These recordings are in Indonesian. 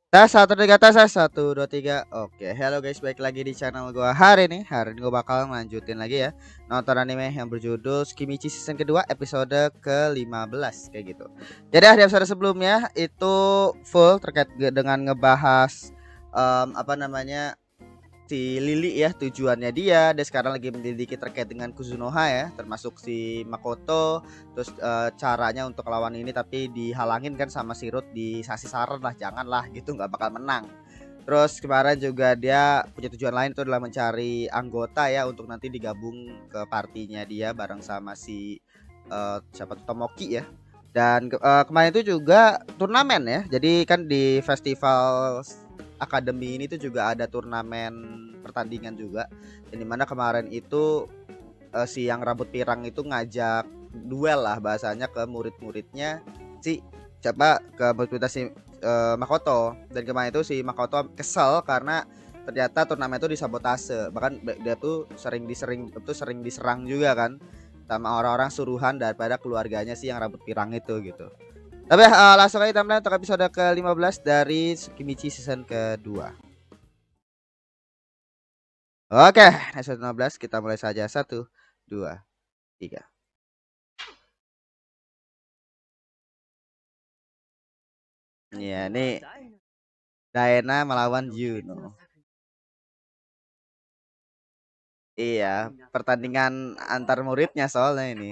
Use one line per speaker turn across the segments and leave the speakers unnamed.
Tes 1 3 tes 1 2 3. Oke, hello guys, balik lagi di channel gua hari ini. Hari ini gua bakal lanjutin lagi ya nonton anime yang berjudul Skimichi season kedua episode ke-15 kayak gitu. Jadi di episode sebelumnya itu full terkait dengan ngebahas apa namanya si Lily ya, tujuannya dia dan sekarang lagi menyelidiki terkait dengan Kuzunoha ya, termasuk si Makoto. Terus caranya untuk lawan ini tapi dihalangin kan sama si Ruth, dikasih saran lah janganlah gitu, nggak bakal menang. Terus kemarin juga dia punya tujuan lain, itu adalah mencari anggota ya untuk nanti digabung ke partinya dia bareng sama si siapa tuh, Tomoki ya. Dan kemarin itu juga turnamen ya. Jadi kan di festival akademi ini tuh juga ada turnamen pertandingan juga. Yang dimana kemarin itu si yang rambut pirang itu ngajak duel lah bahasanya ke murid-muridnya si siapa, ke murid-muridnya si Makoto. Dan kemarin itu si Makoto kesel karena ternyata turnamen itu disabotase, bahkan dia tuh sering diserang juga kan sama orang-orang suruhan daripada keluarganya sih yang rambut pirang itu gitu. Tapi langsung aja timeline untuk episode ke-15 dari Tsukimichi season kedua. Oke, episode 15 kita mulai saja. 1 2 3. Iya, nih Daena melawan Juno. Iya, pertandingan antar muridnya soalnya ini.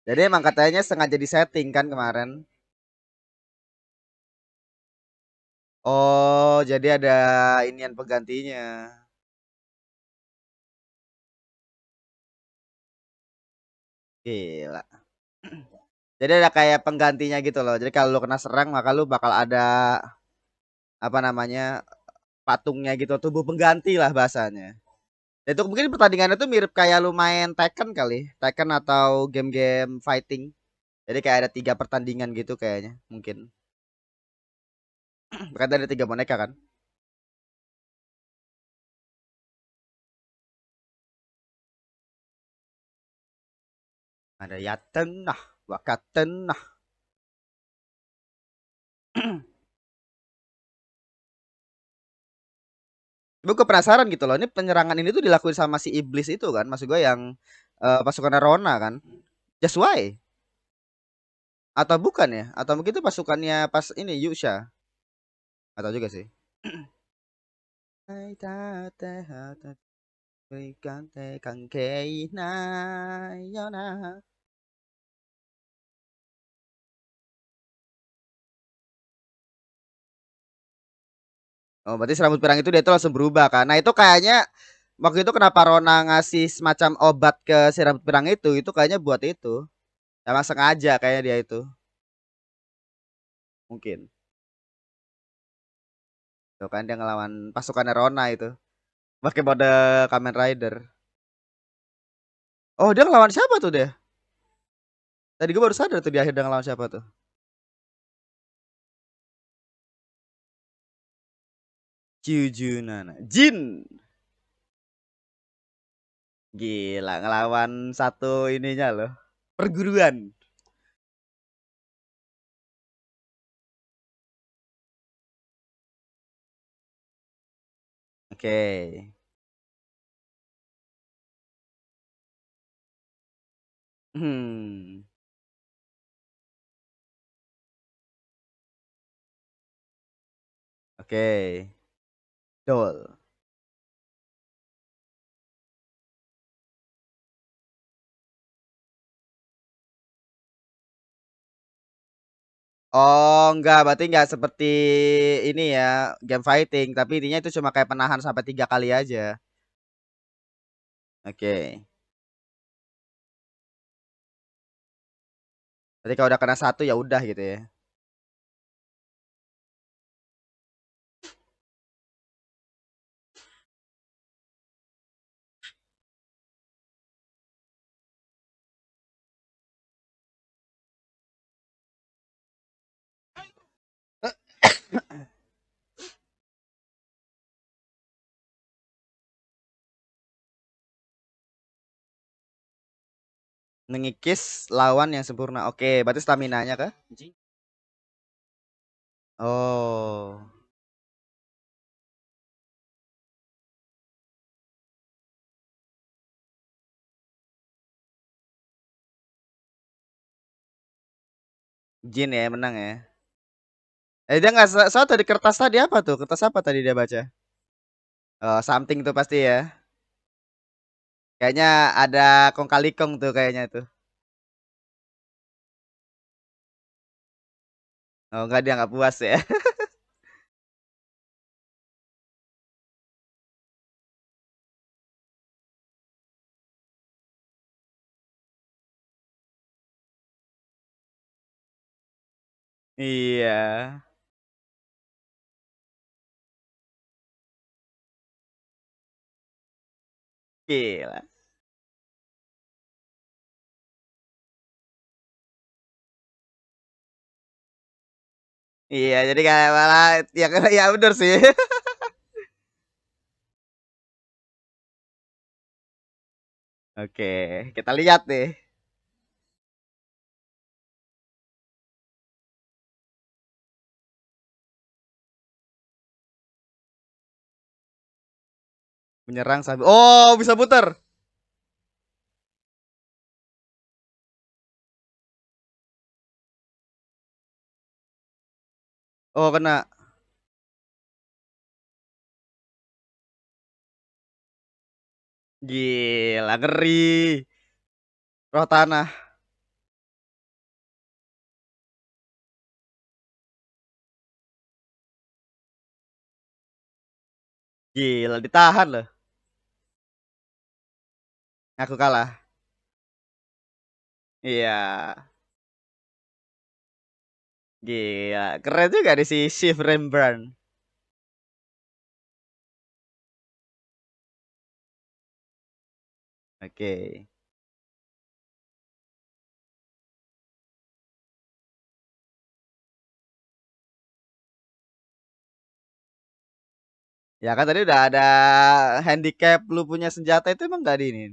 Jadi emang katanya sengaja disetting kan kemarin. Oh, jadi ada inian penggantinya. Gila. Jadi ada kayak penggantinya gitu loh. Jadi kalau lu kena serang maka lu bakal ada apa namanya, patungnya gitu, tubuh pengganti lah bahasanya. Dan itu mungkin pertandingannya tuh mirip kayak lu main Tekken kali, Tekken atau game-game fighting. Jadi kayak ada 3 pertandingan gitu kayaknya mungkin. Berarti ada 3 boneka kan? Ada Yaten nah, Wakaten nah. Gue penasaran gitu loh. Ini penyerangan ini tuh dilakuin sama si iblis itu kan? Maksud gue yang pasukan Rona kan? Just why? Atau bukan ya? Atau mungkin itu pasukannya pas ini Yusha? Atau juga sih. Oh, berarti serambut pirang itu dia tuh langsung berubah kan? Nah itu kayaknya waktu itu kenapa Rona ngasih semacam obat ke si rambut pirang itu kayaknya buat itu. Emang sengaja kayaknya dia itu. Mungkin. Tuh kan dia ngelawan pasukannya Rona itu. Pakai mode Kamen Rider. Oh dia ngelawan siapa tuh dia? Tadi gue baru sadar tuh di akhir dia ngelawan siapa tuh. Jujunana. Jin. Gila ngelawan satu ininya loh. Perguruan. Oke. Hmm. Oke. Dol. Oh, enggak, berarti enggak seperti ini ya, game fighting, tapi intinya itu cuma kayak penahan sampai 3 kali aja. Oke. Jadi kalau udah kena satu ya udah gitu ya. Mengikis lawan yang sempurna. Oke, berarti stamina-nya kah? Oh, Jin ya menang ya. Dia nggak soal tadi kertas tadi apa tuh? Kertas apa tadi dia baca? Oh, something tuh pasti ya. Kayaknya ada kong kali kong tuh kayaknya tuh. Oh, enggak dia nggak puas ya. Iya. Gila. Iya, jadi kayak malah ya ya bener sih. Oke, kita lihat nih. Menyerang sambil oh, bisa putar. Oh, kena. Gila, ngeri. Roh tanah. Gila, ditahan loh. Aku kalah. Iya. Gila, keren juga di si Shift Rembrandt. Oke. Ya kan tadi udah ada handicap lu punya senjata itu emang gak di ini.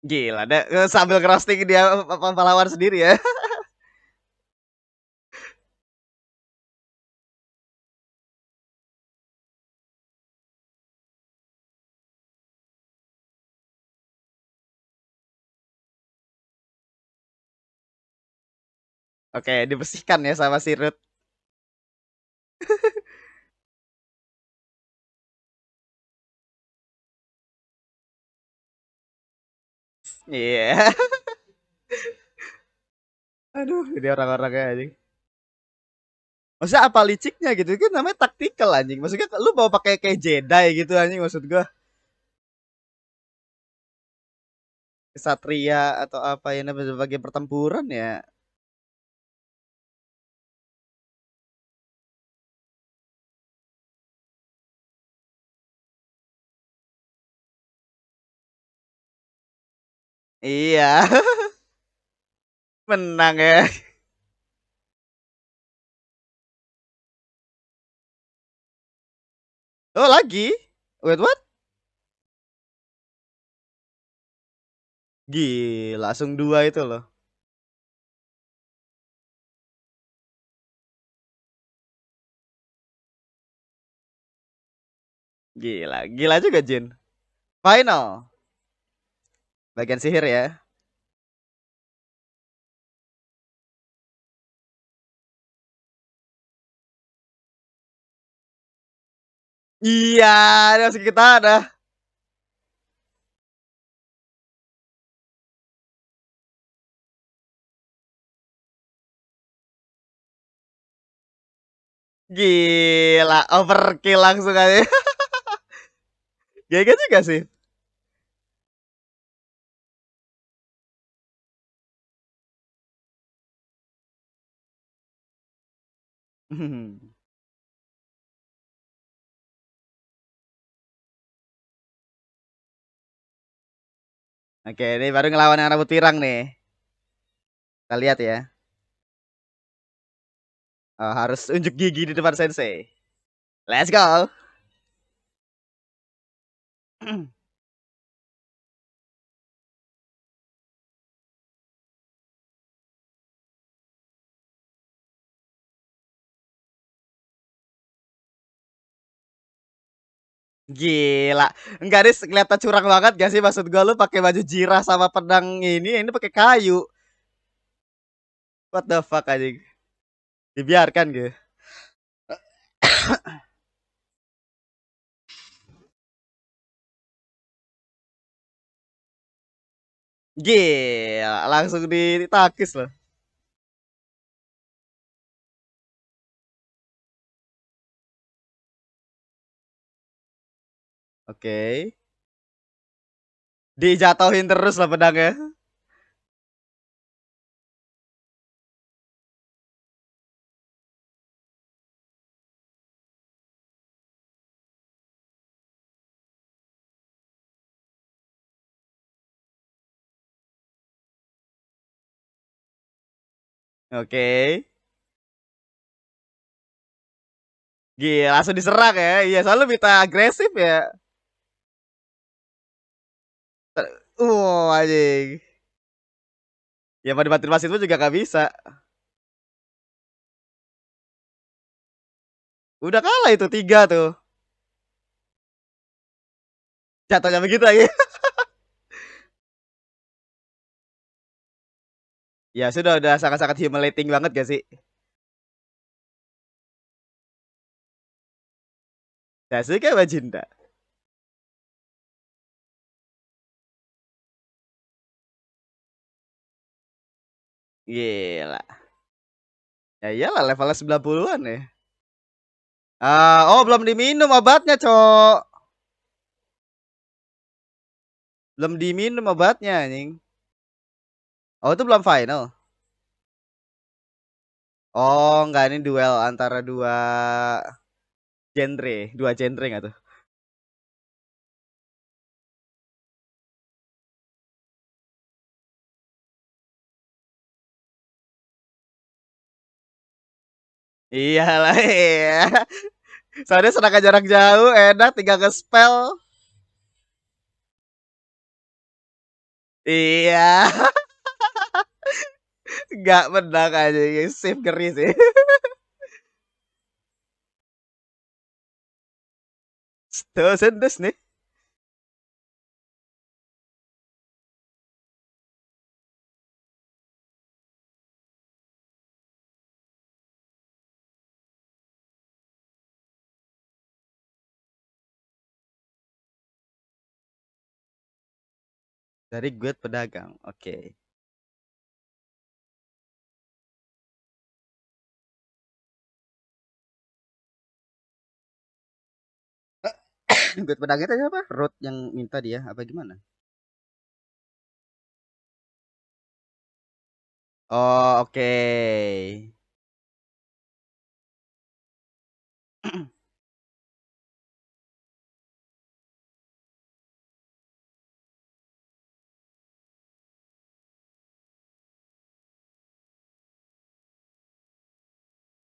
Gila, deh sambil crossing dia pahlawan sendiri ya. Oke, dibersihkan ya sama si Ruth. Iya. Aduh, ini orang-orangnya anjing. Maksudnya apa liciknya gitu kan namanya taktikal anjing. Maksudnya lu mau pakai kayak Jedi gitu anjing maksud gua. Kesatria atau apa ya namanya sebagai pertempuran ya. Iya, menang ya. Oh, lagi? Wait, what? Gila, langsung dua itu loh. Gila, gila juga Jin. Final. Bagian sihir ya. Iya, dia masih kita ada. Gila, overkill langsung aja. Gila juga sih. Oke, ini baru ngelawan yang rambut pirang nih. Kita lihat ya. Oh, harus unjuk gigi di depan sensei. Let's go. Gila. Enggak deh, kelihatan curang banget gak sih, maksud gua lu pakai baju jirah sama pedang ini pakai kayu. What the fuck anjing. Dibiarkan gitu. Gila, langsung ditakis loh. Oke. Dijatuhin terus lah pedangnya. Oke. Gila, langsung diserang ya. Iya, selalu minta agresif ya. Anjing. Ya mau dibantu wasit pun juga gak bisa. Udah kalah itu 3 tuh. Jatuhnya begitu lagi. Ya sudah sangat-sangat humiliating banget gak sih? Sasuke Majinda. Gila. Ya iyalah levelnya 90-an ya. Oh belum diminum obatnya, Cok. Belum diminum obatnya anjing. Oh, itu belum final. Oh, enggak, ini duel antara dua genre enggak tuh? Iyalah, iya. Soalnya serangan jarak jauh enak tinggal nge-spell. Iya, enggak menang aja, save ngeri sih. Tuh, sendes nih. Dari gue pedagang. Oke. Gue pedagang itu apa? Road yang minta dia apa gimana? Oh, oke.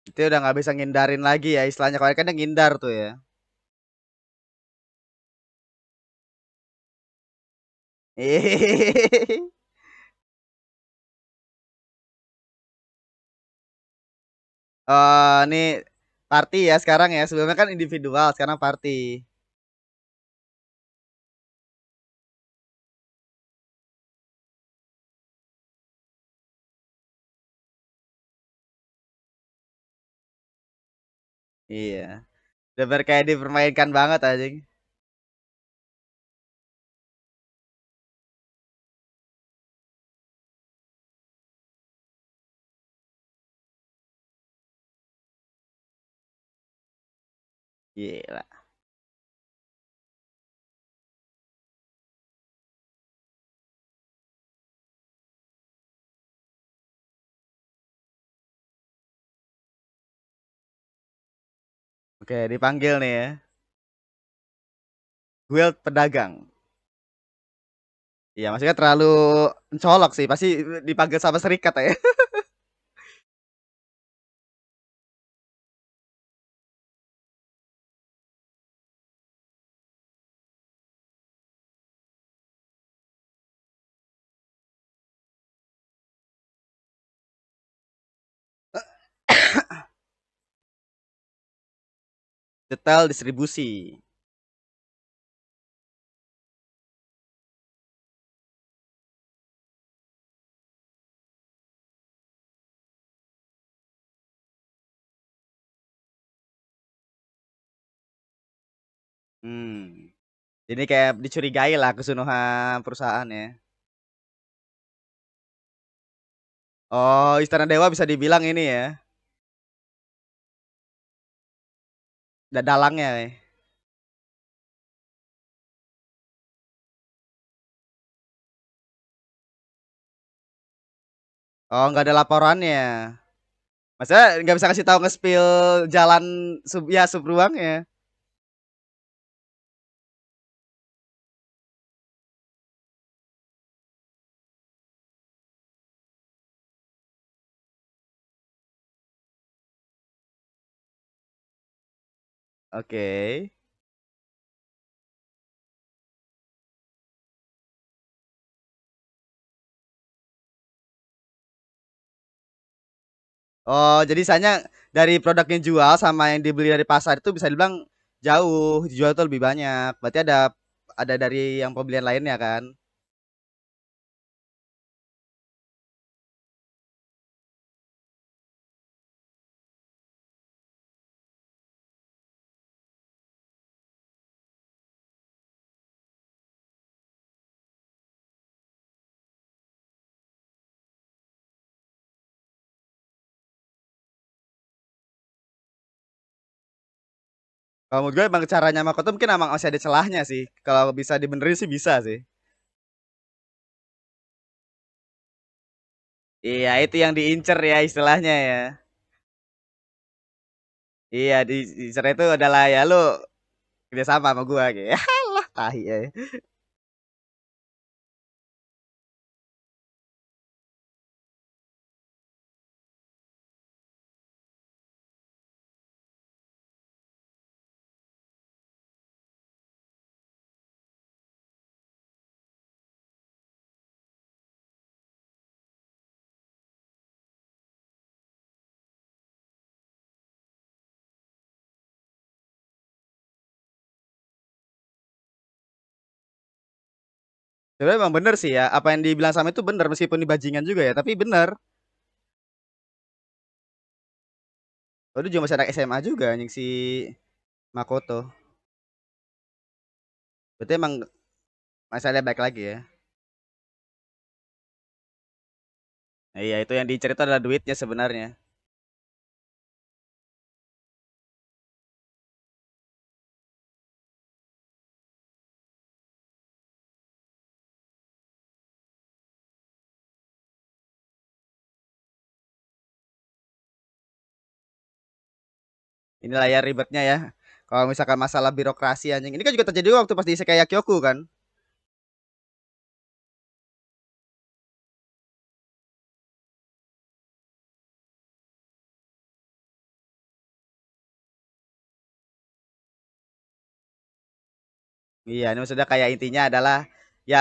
Itu udah nggak bisa ngindarin lagi ya istilahnya. Kalau kan dia ngindar tuh ya. Ini party ya sekarang ya. Sebelumnya kan individual, sekarang party. Iya. Udah kayak dipermainkan banget anjing. Gila. Oke, dipanggil nih ya. Guild pedagang. Iya, maksudnya terlalu mencolok sih, pasti dipanggil sama serikat ya. Detail distribusi. Hmm. Ini kayak dicurigai lah keseluruhan perusahaan ya. Oh, Istana Dewa bisa dibilang ini ya, dalangnya ya. Oh, nggak ada laporannya. Masa nggak bisa kasih tahu nge-spill jalan sub ruangnya. Oke. Oh, jadi misalnya dari produk yang jual sama yang dibeli dari pasar itu bisa dibilang jauh, dijual tuh lebih banyak. Berarti ada dari yang pembelian lainnya kan? Kalau menurut gue emang caranya Makoto mungkin emang masih ada celahnya sih. Kalau bisa dibenerin sih bisa sih. Iya, itu yang diincer ya istilahnya ya. Iya, di cerai itu adalah ya lu kerja sama sama gua gitu. Lah, tahi ya. Sebenarnya emang bener sih ya, apa yang dibilang sama itu bener meskipun di bajingan juga ya, tapi bener. Oh, dia juga masih anak SMA juga anjing si Makoto. Berarti emang masalahnya baik lagi ya. Nah, iya, itu yang diincer itu adalah duitnya sebenarnya. Ini layar ribetnya ya. Kalau misalkan masalah birokrasi anjing. Ini kan juga terjadi waktu pas di Isekai Kyoku kan. Iya, ini maksudnya kayak intinya adalah ya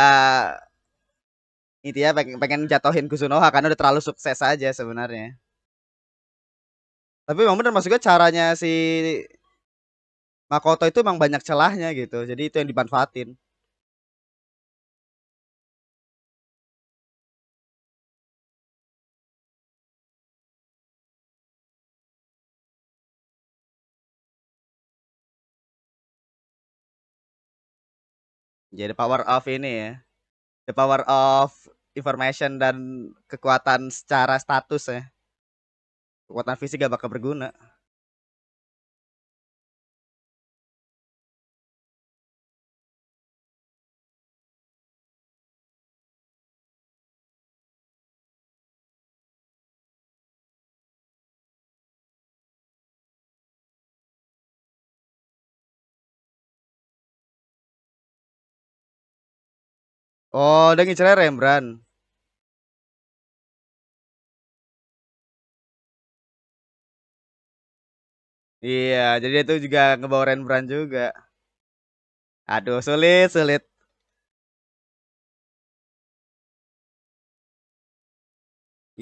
intinya pengen jatuhin Kusunoha karena udah terlalu sukses aja sebenarnya. Tapi emang bener maksud gue caranya si Makoto itu emang banyak celahnya gitu. Jadi itu yang dimanfaatin. Jadi power of ini ya. The power of information dan kekuatan secara status ya. Kekuatan fisik gak bakal berguna. Oh, udah ngincernya Rembrandt. Iya, jadi dia tuh juga ngebawa Rembrandt juga. Aduh, sulit, sulit.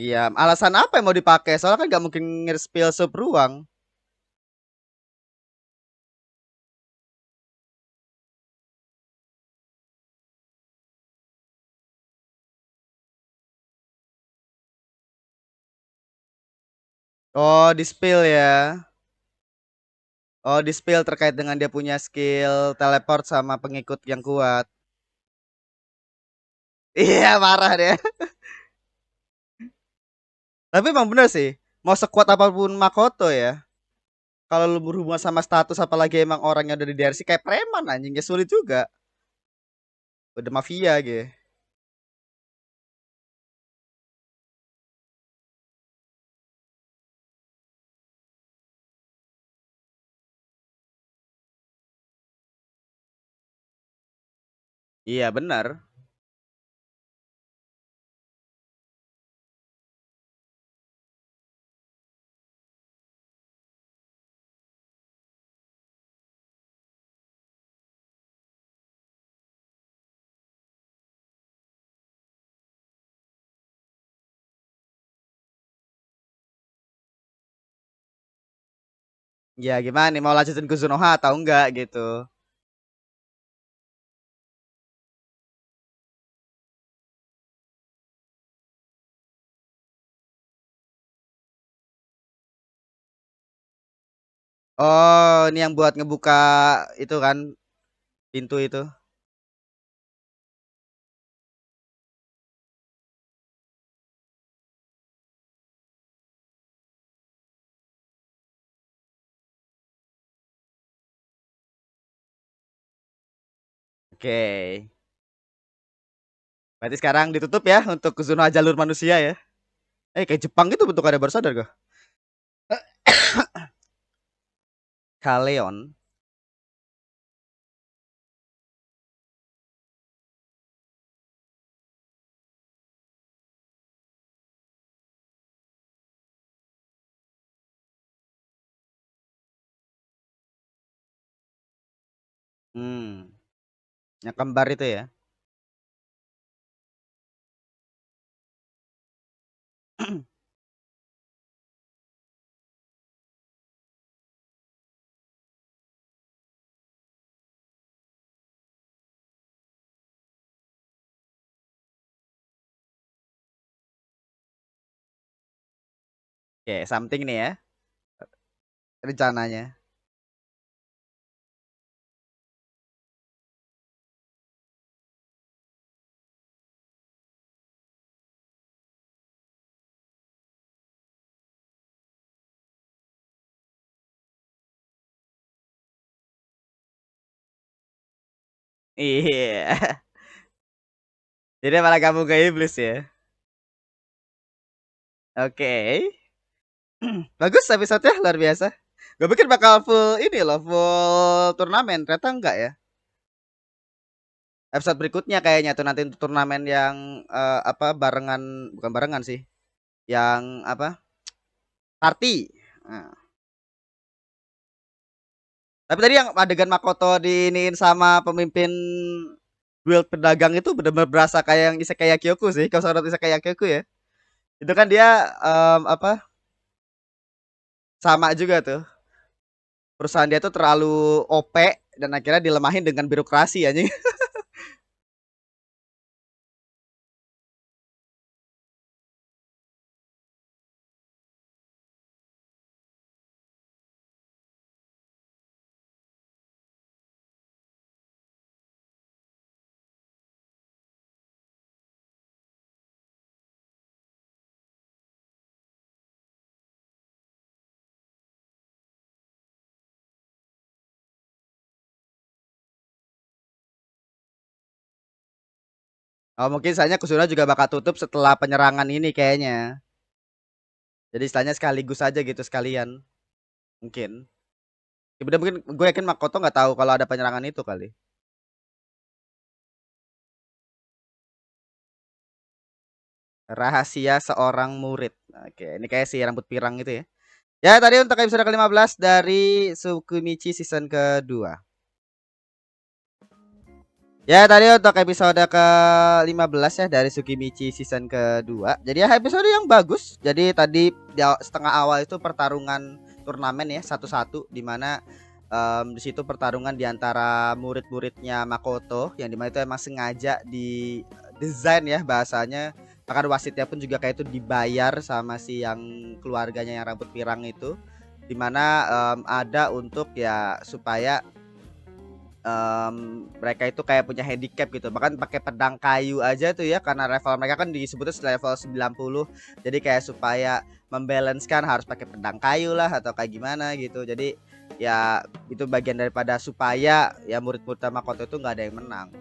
Iya, alasan apa yang mau dipakai? Soalnya kan nggak mungkin nge-spill ruang. Oh, di-spill ya. Oh, di-spill terkait dengan dia punya skill teleport sama pengikut yang kuat. Iya, marah dia. Tapi emang bener sih, mau sekuat apapun Makoto ya, kalau lu berhubungan sama status apalagi emang orangnya udah di DRC kayak preman anjing ya sulit juga. Udah mafia gitu. Iya benar. Ya gimana nih mau lanjutin ke Zunoha atau enggak gitu. Oh, ini yang buat ngebuka itu kan pintu itu. Oke. Berarti sekarang ditutup ya untuk ke Zunoha jalur manusia ya. Kayak Jepang gitu bentukannya baru sadar gak? Kaleon. Hmm, yang kembar itu ya. Oke, something nih ya rencananya. Iya. Jadi malah kamu ke iblis ya. Oke. Bagus episode-nya luar biasa. Gue pikir bakal full ini loh, full turnamen. Ternyata enggak ya. Episode berikutnya kayaknya tuh nanti untuk turnamen yang apa barengan bukan barengan sih. Yang apa? Party. Nah. Tapi tadi yang adegan Makoto diiniin sama pemimpin guild pedagang itu benar-benar berasa kayak yang Isekai Yakyoku sih. Kalau saudara Isekai Yakyoku ya. Itu kan dia apa? Sama juga tuh. Perusahaan dia tuh terlalu OP dan akhirnya dilemahin dengan birokrasi anjing. Oh, mungkin istilahnya Kusuna juga bakal tutup setelah penyerangan ini kayaknya. Jadi istilahnya sekaligus aja gitu sekalian. Mungkin. Ya, mungkin gue yakin Makoto nggak tahu kalau ada penyerangan itu kali. Rahasia seorang murid. Oke, ini kayak si rambut pirang itu ya. Ya, tadi untuk episode ke-15 dari Tsukimichi season kedua. Ya, tadi untuk episode ke-15 ya dari Tsukimichi season kedua. Jadi ya episode yang bagus. Jadi tadi setengah awal itu pertarungan turnamen ya satu-satu, di mana di situ pertarungan di antara murid-muridnya Makoto, yang dimana itu emang sengaja di desain ya bahasanya. Bahkan wasitnya pun juga kayak itu dibayar sama si yang keluarganya yang rambut pirang itu, dimana ada untuk ya supaya mereka itu kayak punya handicap gitu, bahkan pakai pedang kayu aja tuh ya, karena level mereka kan disebutnya level 90. Jadi kayak supaya membalancekan harus pakai pedang kayu lah atau kayak gimana gitu. Jadi ya itu bagian daripada supaya ya murid-murid Makoto itu nggak ada yang menang.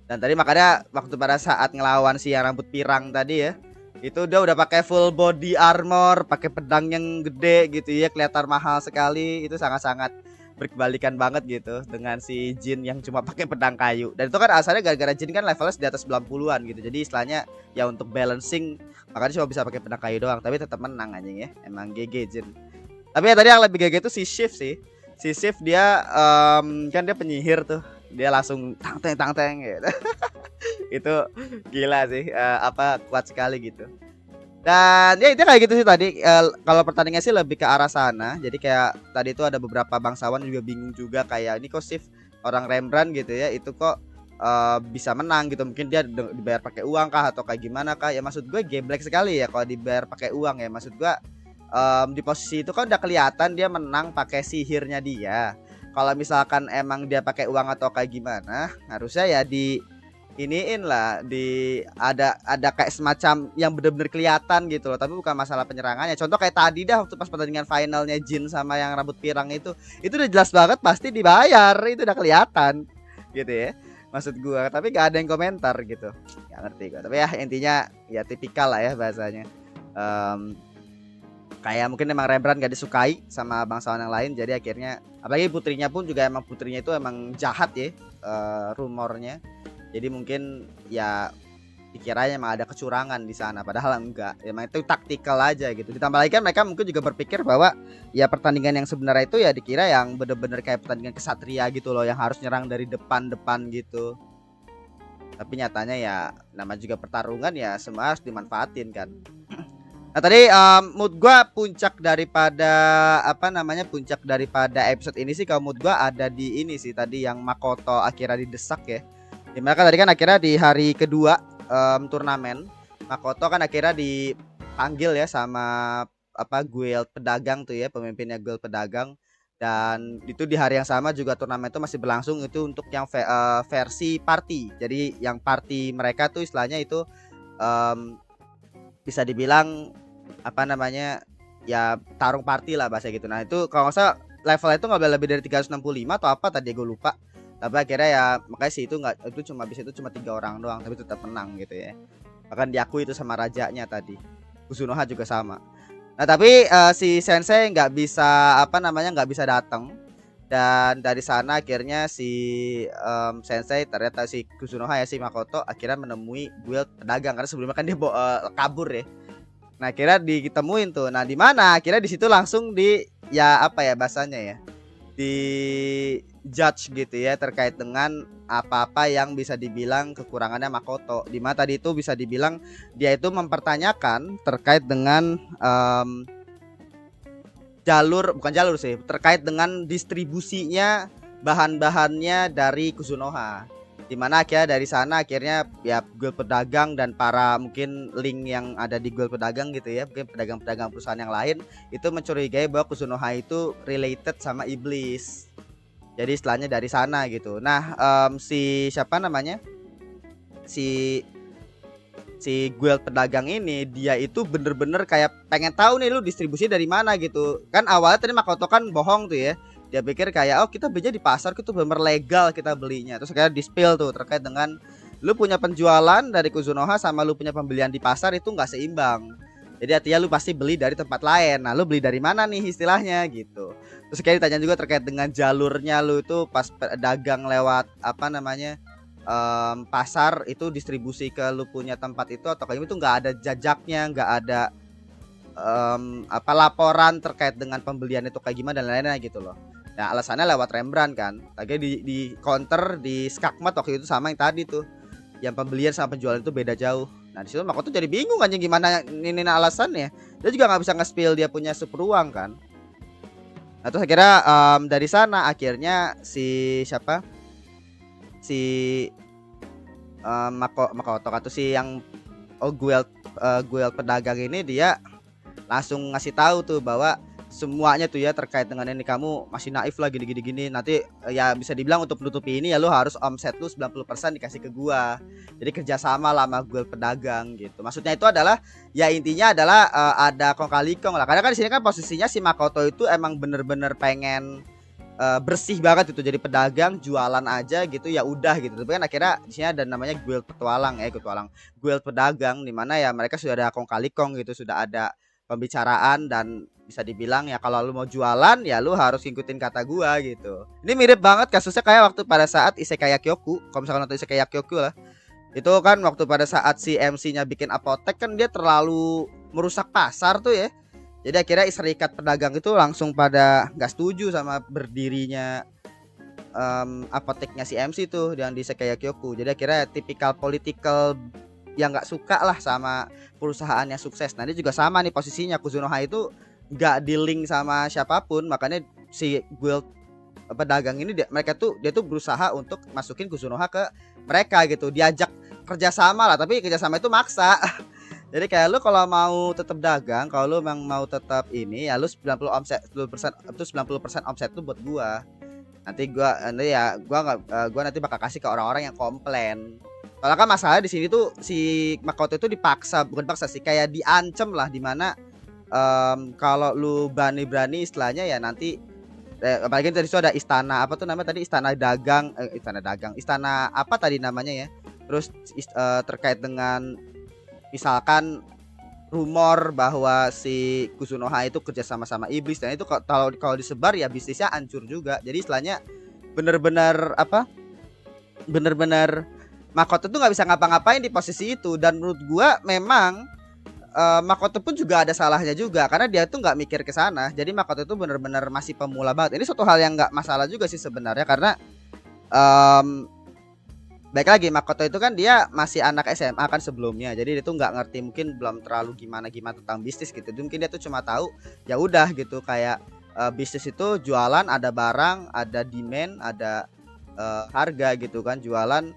Dan tadi makanya waktu pada saat ngelawan si yang rambut pirang tadi ya, itu dia udah pakai full body armor, pakai pedang yang gede gitu ya, kelihatan mahal sekali. Itu sangat-sangat berkebalikan banget gitu dengan si Jin yang cuma pakai pedang kayu. Dan itu kan asalnya gara-gara Jin kan levelnya di atas 90-an gitu. Jadi istilahnya ya untuk balancing makanya cuma bisa pakai pedang kayu doang, tapi tetap menang anjing ya. Emang GG Jin. Tapi ya tadi yang lebih GG itu si Shift sih. Si Shift dia kan dia penyihir tuh. Dia langsung tang teng gitu. Itu gila sih, apa kuat sekali gitu. Dan ya itu kayak gitu sih tadi. Kalau pertandingan sih lebih ke arah sana. Jadi kayak tadi itu ada beberapa bangsawan juga bingung juga, kayak ini kok Shift orang Rembrandt gitu ya, itu kok bisa menang gitu. Mungkin dia dibayar pakai uang kah atau kayak gimana kah? Ya maksud gue geblek sekali ya kalau dibayar pakai uang ya. Maksud gue di posisi itu kan udah kelihatan dia menang pakai sihirnya dia. Kalau misalkan emang dia pakai uang atau kayak gimana, harusnya ya di iniin lah, di ada kayak semacam yang bener-bener kelihatan gitu loh, tapi bukan masalah penyerangannya. Contoh kayak tadi dah waktu pas pertandingan finalnya Jin sama yang rambut pirang itu udah jelas banget pasti dibayar, itu udah kelihatan gitu ya maksud gua. Tapi gak ada yang komentar gitu, nggak ngerti gua. Tapi ya intinya ya tipikal lah ya bahasanya. Kayak mungkin emang Rembrandt gak disukai sama bangsawan yang lain, jadi akhirnya apalagi putrinya pun juga emang putrinya itu emang jahat ya, rumornya. Jadi mungkin ya dikiranya emang ada kecurangan di sana, padahal enggak. Emang itu taktikal aja gitu. Ditambah lagi kan mereka mungkin juga berpikir bahwa ya pertandingan yang sebenarnya itu ya dikira yang bener-bener kayak pertandingan kesatria gitu loh, yang harus nyerang dari depan-depan gitu. Tapi nyatanya ya nama juga pertarungan, ya semua harus dimanfaatin kan. Nah tadi mood gua puncak daripada puncak daripada episode ini sih, kalau mood gua ada di ini sih tadi, yang Makoto akhirnya didesak ya. Dimana kan tadi kan akhirnya di hari kedua turnamen, Makoto kan akhirnya dipanggil ya sama guild pedagang tuh ya, pemimpinnya guild pedagang. Dan itu di hari yang sama juga turnamen itu masih berlangsung, itu untuk yang versi party. Jadi yang party mereka tuh istilahnya itu bisa dibilang ya tarung party lah bahasa gitu. Nah itu kalau nggak salah levelnya itu nggak boleh lebih dari 365 atau apa tadi gue lupa. Tapi akhirnya ya makanya sih itu nggak, itu cuma bisa, itu cuma 3 orang doang, tapi tetap menang gitu ya. Bahkan diakui itu sama rajanya tadi. Kusunoha juga sama. Nah tapi si Sensei nggak bisa nggak bisa datang. Dan dari sana akhirnya si Sensei, ternyata si Kusunoha ya, si Makoto akhirnya menemui guild pedagang, karena sebelumnya kan dia kabur ya. Nah akhirnya ditemuin tuh. Nah di mana akhirnya di situ langsung di ya bahasanya ya, di judge gitu ya, terkait dengan apa-apa yang bisa dibilang kekurangannya Makoto. Di mana tadi itu bisa dibilang dia itu mempertanyakan terkait dengan bukan jalur sih, terkait dengan distribusinya bahan-bahannya dari Kusunoha. Dimana akhirnya dari sana akhirnya ya guild pedagang dan para mungkin link yang ada di guild pedagang gitu ya, mungkin pedagang-pedagang perusahaan yang lain itu mencurigai bahwa Kusunoha itu related sama iblis. Jadi istilahnya dari sana gitu. Nah si siapa namanya, si guild pedagang ini dia itu bener-bener kayak pengen tahu nih lu distribusi dari mana gitu. Kan awalnya tadi Makoto kan bohong tuh ya. Dia pikir kayak oh kita belinya di pasar, itu bener legal kita belinya. Terus kayak di-spill tuh terkait dengan lu punya penjualan dari Kusunoha sama lu punya pembelian di pasar itu nggak seimbang. Jadi artinya lu pasti beli dari tempat lain. Nah lu beli dari mana nih istilahnya gitu. Terus kayak ditanya juga terkait dengan jalurnya lu itu pas dagang lewat pasar itu distribusi ke lu punya tempat itu atau kayak itu nggak ada jejaknya, nggak ada apa laporan terkait dengan pembelian itu kayak gimana dan lain-lain gitu loh. Nah alasannya lewat Rembrandt kan. Lagi di counter di Skakmat waktu itu sama yang tadi tuh, yang pembelian sama penjualan itu beda jauh. Nah di situ Makoto jadi bingung anjing gimana ini alasannya. Dia juga nggak bisa nge-spill dia punya super uang kan. Nah terus akhirnya dari sana akhirnya si siapa si Makoto atau si yang guild pedagang ini dia langsung ngasih tahu tuh bahwa semuanya tuh ya terkait dengan ini kamu masih naif lah gini nanti ya bisa dibilang untuk menutupi ini ya lu harus omset lu 90% dikasih ke gua, jadi kerjasama lah sama guild pedagang gitu. Maksudnya itu adalah ya intinya adalah ada kong kali kong lah, karena kan di sini kan posisinya si Makoto itu emang bener-bener pengen bersih banget itu jadi pedagang jualan aja gitu ya udah gitu. Tapi kan akhirnya di sini ada namanya guild petualang guild pedagang, dimana ya mereka sudah ada kong kali kong gitu, sudah ada pembicaraan dan bisa dibilang ya kalau lu mau jualan ya lu harus ngikutin kata gua gitu. Ini mirip banget kasusnya kayak waktu pada saat Isekai Kyoku. Kalau misalkan nonton Isekai Kyoku lah, itu kan waktu pada saat si MC-nya bikin apotek kan dia terlalu merusak pasar tuh ya. Jadi akhirnya serikat pedagang itu langsung pada nggak setuju sama berdirinya apoteknya si MC tuh yang di Isekai Kyoku. Jadi akhirnya tipikal political yang nggak suka lah sama perusahaannya sukses. Nah dia juga sama nih posisinya, Kuzunoha itu nggak di link sama siapapun, makanya si guild pedagang ini dia tuh berusaha untuk masukin Kuzunoha ke mereka gitu, diajak kerjasama lah, tapi kerjasama itu maksa. Jadi kayak lu kalau mau tetap dagang, kalau lu memang mau tetap ini ya lu 90 omset 10% itu 90% omset lu buat gua. Nanti gua nanti bakal kasih ke orang-orang yang komplain. Kalau kan masalah di sini tuh si Makoto itu bukan paksa sih, kayak diancam lah, dimana kalau lu berani istilahnya ya nanti apalagi tadi itu ada istana apa tuh namanya tadi, istana apa tadi namanya ya. Terus terkait dengan misalkan rumor bahwa si Kuzunoha itu kerja sama iblis, dan itu kalau disebar ya bisnisnya hancur juga. Jadi istilahnya bener-bener Makoto tuh nggak bisa ngapa-ngapain di posisi itu. Dan menurut gua memang Makoto pun juga ada salahnya juga, karena dia tuh nggak mikir ke sana. Jadi Makoto itu bener-bener masih pemula banget. Ini suatu hal yang nggak masalah juga sih sebenarnya, karena baik lagi Makoto itu kan dia masih anak SMA kan sebelumnya, jadi dia tuh nggak ngerti, mungkin belum terlalu gimana tentang bisnis gitu. Jadi mungkin dia tuh cuma tahu ya udah gitu, kayak bisnis itu jualan, ada barang, ada demand, ada harga gitu kan, jualan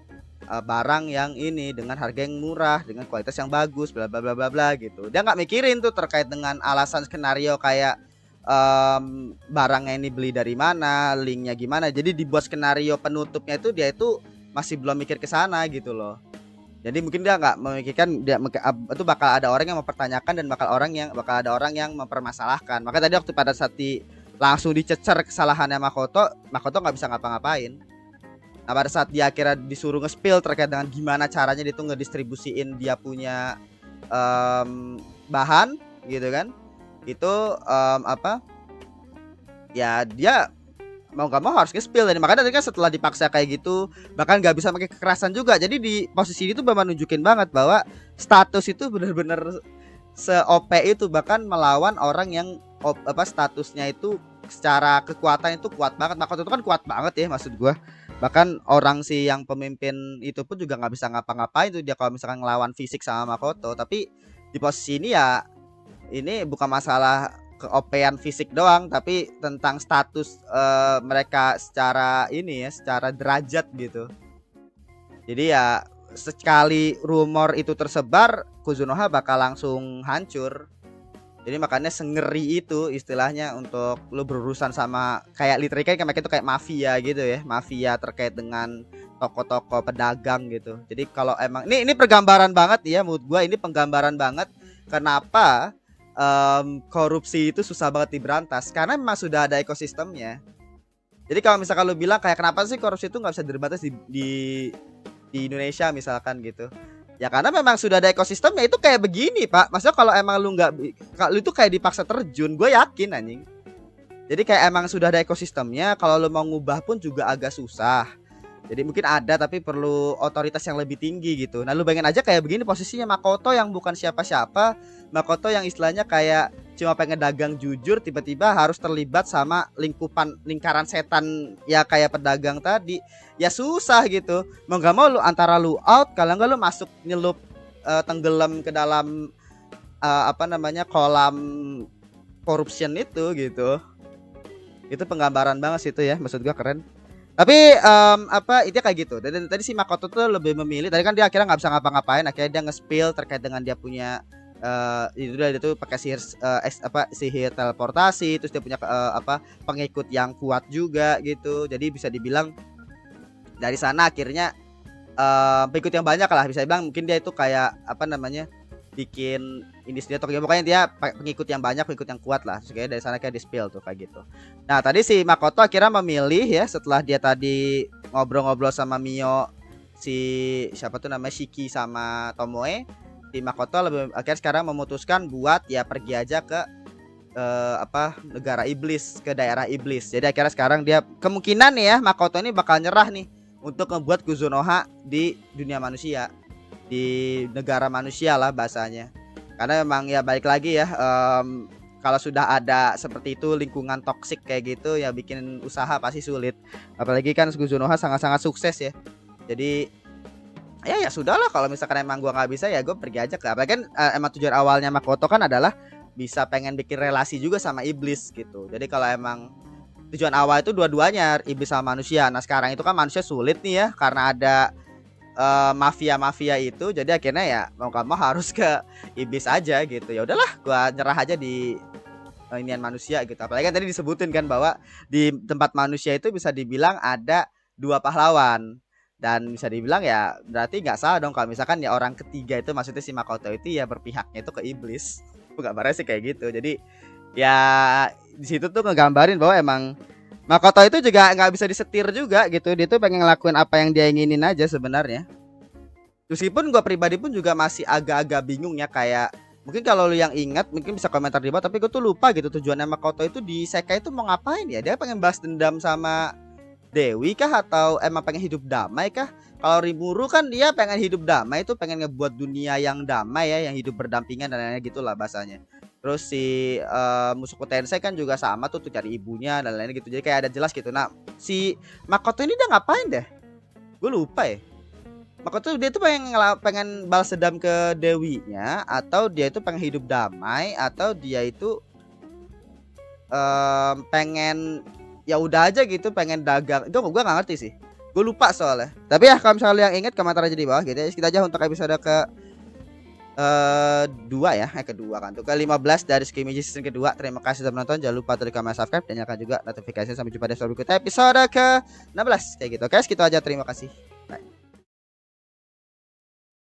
barang yang ini dengan harga yang murah, dengan kualitas yang bagus, bla bla bla bla bla gitu. Dia nggak mikirin tuh terkait dengan alasan skenario kayak barangnya ini beli dari mana, linknya gimana. Jadi dibuat skenario penutupnya itu dia itu masih belum mikir ke sana gitu loh. Jadi mungkin dia nggak memikirkan itu bakal ada orang yang mempertanyakan dan bakal ada orang yang mempermasalahkan. Maka tadi waktu pada saat langsung dicecer kesalahannya Makoto nggak bisa ngapa-ngapain. Nah pada saat dia akhirnya disuruh nge-spill terkait dengan gimana caranya dia tuh ngedistribusiin dia punya bahan gitu kan, itu ya dia mau gak mau harus nge-spill. Dan makanya tadi kan setelah dipaksa kayak gitu bahkan gak bisa pakai kekerasan juga. Jadi di posisi itu memang nunjukin banget bahwa status itu bener-bener se-OP itu, bahkan melawan orang yang statusnya itu secara kekuatan itu kuat banget. Makoto itu kan kuat banget ya maksud gua. Bahkan orang sih yang pemimpin itu pun juga nggak bisa ngapa-ngapain tuh dia kalau misalkan ngelawan fisik sama Makoto. Tapi di posisi ini ya ini bukan masalah keopean fisik doang, tapi tentang status mereka secara ini ya, secara derajat gitu. Jadi ya sekali rumor itu tersebar, Kuzunoha bakal langsung hancur. Jadi makanya sengeri itu istilahnya untuk lu berurusan sama kayak literally kayak itu kayak mafia gitu ya, mafia terkait dengan toko-toko pedagang gitu. Jadi kalau emang ini pergambaran banget ya, menurut gua ini penggambaran banget kenapa korupsi itu susah banget diberantas, karena memang sudah ada ekosistemnya. Jadi kalau misalkan lu bilang kayak kenapa sih korupsi itu nggak bisa diberantas di Indonesia misalkan gitu, ya karena memang sudah ada ekosistemnya. Itu kayak begini Pak, maksudnya kalau emang lu nggak, kalau itu kayak dipaksa terjun, gue yakin anjing. Jadi kayak emang sudah ada ekosistemnya, kalau lu mau ngubah pun juga agak susah. Jadi mungkin ada tapi perlu otoritas yang lebih tinggi gitu. Nah lu bayangin aja kayak begini posisinya Makoto yang bukan siapa-siapa, Makoto yang istilahnya kayak cuma pengen dagang jujur, tiba-tiba harus terlibat sama lingkaran setan ya kayak pedagang tadi. Ya susah gitu. Mau gak mau lu antara lu out, kalau nggak lu masuk nyelup tenggelam ke dalam apa namanya kolam corruption itu gitu. Itu penggambaran banget sih itu ya, maksud gua keren. Tapi apa itu kayak gitu. Dan tadi si Makoto tuh lebih memilih. Tadi kan dia akhirnya nggak bisa ngapa-ngapain. Akhirnya dia nge-spill terkait dengan dia punya itu dia tuh pakai sihir teleportasi. Terus dia punya apa pengikut yang kuat juga gitu. Jadi bisa dibilang dari sana akhirnya pengikut yang banyak lah. Bisa dibilang mungkin dia itu kayak apa namanya bikin ini sendiri atau pokoknya dia pengikut yang banyak, pengikut yang kuat lah. Terus kayak dari sana kayak di spill tuh kayak gitu. Nah tadi si Makoto akhirnya memilih ya setelah dia tadi ngobrol-ngobrol sama Mio, si siapa tuh namanya Shiki sama Tomoe, si Makoto lebih akhirnya sekarang memutuskan buat ya pergi aja ke apa negara iblis, ke daerah iblis. Jadi akhirnya sekarang dia kemungkinan nih ya Makoto ini bakal nyerah nih untuk membuat Kuzunoha di dunia manusia, di negara manusia lah bahasanya. Karena memang ya balik lagi ya kalau sudah ada seperti itu lingkungan toksik kayak gitu ya bikin usaha pasti sulit. Apalagi kan Kuzunoha sangat-sangat sukses ya. Jadi ya sudahlah kalau misalkan emang gua nggak bisa ya gue pergi aja ke. Apalagi kan emang tujuan awalnya Makoto kan adalah bisa pengen bikin relasi juga sama iblis gitu. Jadi kalau emang tujuan awal itu dua-duanya iblis sama manusia. Nah sekarang itu kan manusia sulit nih ya karena ada mafia-mafia itu, jadi akhirnya ya mau gak mau harus ke iblis aja gitu. Ya udahlah gua nyerah aja di inian manusia gitu. Apalagi kan tadi disebutin kan bahwa di tempat manusia itu bisa dibilang ada dua pahlawan. Dan bisa dibilang ya berarti nggak salah dong kalau misalkan ya orang ketiga itu maksudnya si Makoto itu ya berpihaknya itu ke iblis. Gambarnya sih kayak gitu. Jadi ya di situ tuh ngegambarin bahwa emang Makoto itu juga nggak bisa disetir juga gitu. Dia tuh pengen ngelakuin apa yang dia inginin aja sebenarnya. Meskipun gue pribadi pun juga masih agak-agak bingung ya kayak mungkin kalau lu yang ingat mungkin bisa komentar di bawah tapi gue tuh lupa gitu tujuannya Makoto itu di Isekai itu mau ngapain ya? Dia pengen balas dendam sama Dewi kah atau emang pengen hidup damai kah? Kalau Rimuru kan dia pengen hidup damai itu pengen ngebuat dunia yang damai ya, yang hidup berdampingan dan lain-lain gitulah bahasanya. Terus si Mushoku Tensei kan juga sama tuh cari ibunya dan lain-lain gitu. Jadi kayak ada jelas gitu. Nah, si Makoto ini dia ngapain deh? Gue lupa ya. Makoto dia tuh pengen balas dendam ke Dewinya atau dia itu pengen hidup damai atau dia itu pengen ya udah aja gitu pengen dagang. Itu gue gak ngerti sih. Gue lupa soalnya. Tapi ya kalau misalnya yang ingat komentar aja di bawah gitu ya. Kita aja untuk episode ke dua ya, kedua kan tuh ke-15 dari Skimichi season kedua. Terima kasih sudah menonton. Jangan lupa klik tombol subscribe dan nyalakan juga notifikasi. Sampai jumpa di episode berikutnya episode ke-16 kayak gitu. Oke, segitu aja. Terima kasih. Bye.